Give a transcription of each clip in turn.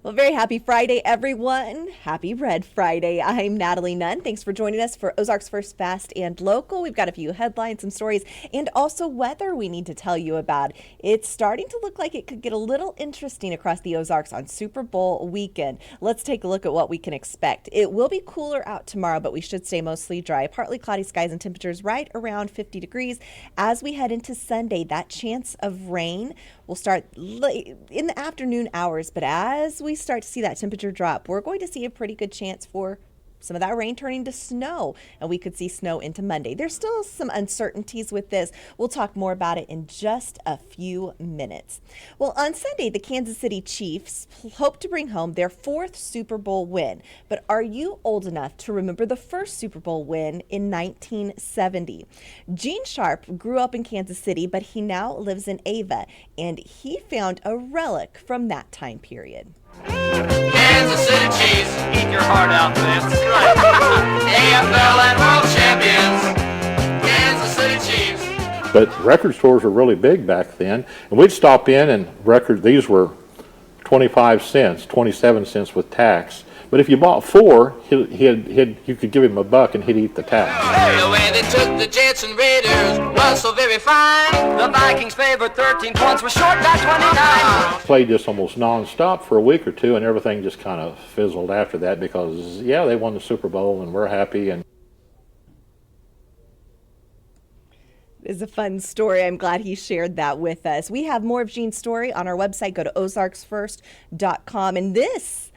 Well, very happy Friday, everyone. Happy Red Friday. I'm Natalie Nunn. Thanks for joining us for Ozarks First Fast and Local. We've got a few headlines, some stories, and also weather we need to tell you about. It's starting to look like it could get a little interesting across the Ozarks on Super Bowl weekend. Let's take a look at what we can expect. It will be cooler out tomorrow, but we should stay mostly dry. Partly cloudy skies and temperatures right around 50 degrees. As we head into Sunday, that chance of rain will start late in the afternoon hours, but as we start to see that temperature drop, we're going to see a pretty good chance for some of that rain turning to snow, and we could see snow into Monday. There's still some uncertainties with this. We'll talk more about it in just a few minutes. Well, on Sunday, the Kansas City Chiefs hope to bring home their fourth Super Bowl win. But are you old enough to remember the first Super Bowl win in 1970? Gene Sharp grew up in Kansas City, but he now lives in Ava, and he found a relic from that time period. Kansas City Chiefs, eat your heart out, man. That's right. AFL and world champions, Kansas City Chiefs. But record stores were really big back then, and we'd stop in and these were 25 cents, 27 cents with tax. But if you bought four, you could give him $1 and he'd eat the tax. The way they took the Jets and Raiders was so very fine. The Vikings favored 13 points, were short by 29. Played this almost nonstop for a week or two, and everything just kind of fizzled after that because, yeah, they won the Super Bowl and we're happy. And Is a fun story. I'm glad he shared that with us. We have more of Gene's story on our website. Go to ozarksfirst.com. And this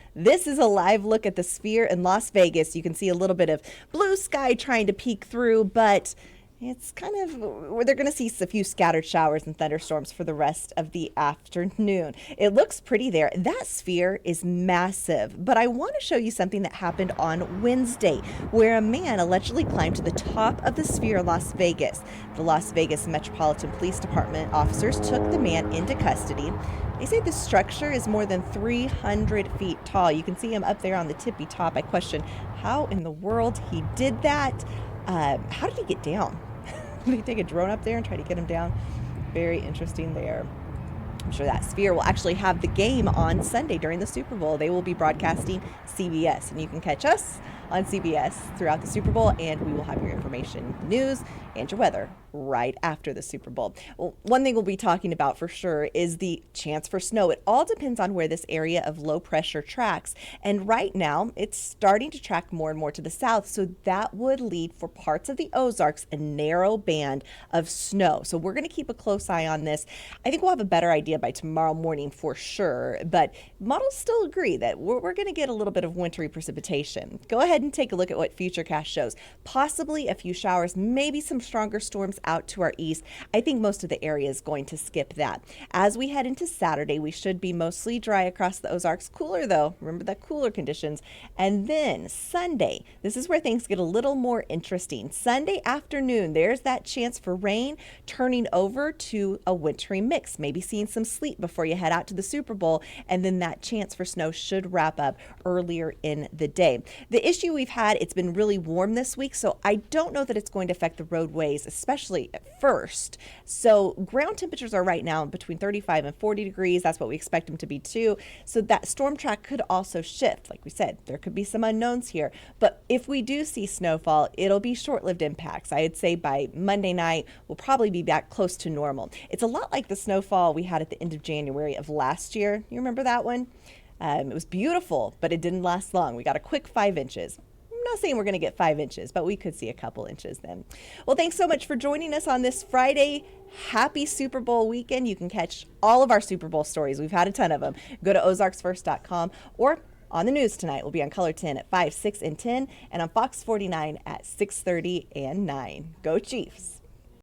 is a live look at the Sphere in Las Vegas. You can see a little bit of blue sky trying to peek through, but it's kind of where they're going to see a few scattered showers and thunderstorms for the rest of the afternoon. It looks pretty there. That sphere is massive, but I want to show you something that happened on Wednesday where a man allegedly climbed to the top of the sphere in Las Vegas. The Las Vegas Metropolitan Police Department officers took the man into custody. They say the structure is more than 300 feet tall. You can see him up there on the tippy top. I question how in the world he did that. How did he get down? Did he take a drone up there and try to get him down? Very interesting there. I'm sure that Sphere will actually have the game on Sunday during the Super Bowl. They will be broadcasting CBS, and you can catch us on CBS throughout the Super Bowl, and we will have your information, news, and your weather right after the Super Bowl. Well, one thing we'll be talking about for sure is the chance for snow. It all depends on where this area of low pressure tracks. And right now, it's starting to track more and more to the south. So that would lead for parts of the Ozarks a narrow band of snow. So we're going to keep a close eye on this. I think we'll have a better idea by tomorrow morning for sure. But models still agree that we're going to get a little bit of wintry precipitation. Go ahead and take a look at what Futurecast shows. Possibly a few showers, maybe some stronger storms out to our east. I think most of the area is going to skip that. As we head into Saturday, we should be mostly dry across the Ozarks. Cooler though, remember the cooler conditions. And then Sunday, this is where things get a little more interesting. Sunday afternoon, there's that chance for rain turning over to a wintry mix, maybe seeing some sleet before you head out to the Super Bowl, and then that chance for snow should wrap up earlier in the day. The issue we've had, it's been really warm this week, so I don't know that it's going to affect the roadways, especially at first. So ground temperatures are right now between 35 and 40 degrees. That's what we expect them to be too. So that storm track could also shift. Like we said, there could be some unknowns here. But if we do see snowfall, it'll be short-lived impacts. I'd say by Monday night, we'll probably be back close to normal. It's a lot like the snowfall we had at the end of January of last year. You remember that one? It was beautiful, but it didn't last long. We got a quick 5 inches. I'm not saying we're going to get 5 inches, but we could see a couple inches then. Well, thanks so much for joining us on this Friday. Happy Super Bowl weekend. You can catch all of our Super Bowl stories. We've had a ton of them. Go to ozarksfirst.com or on the news tonight. We'll be on Color 10 at 5, 6, and 10, and on Fox 49 at 6:30 and 9. Go Chiefs.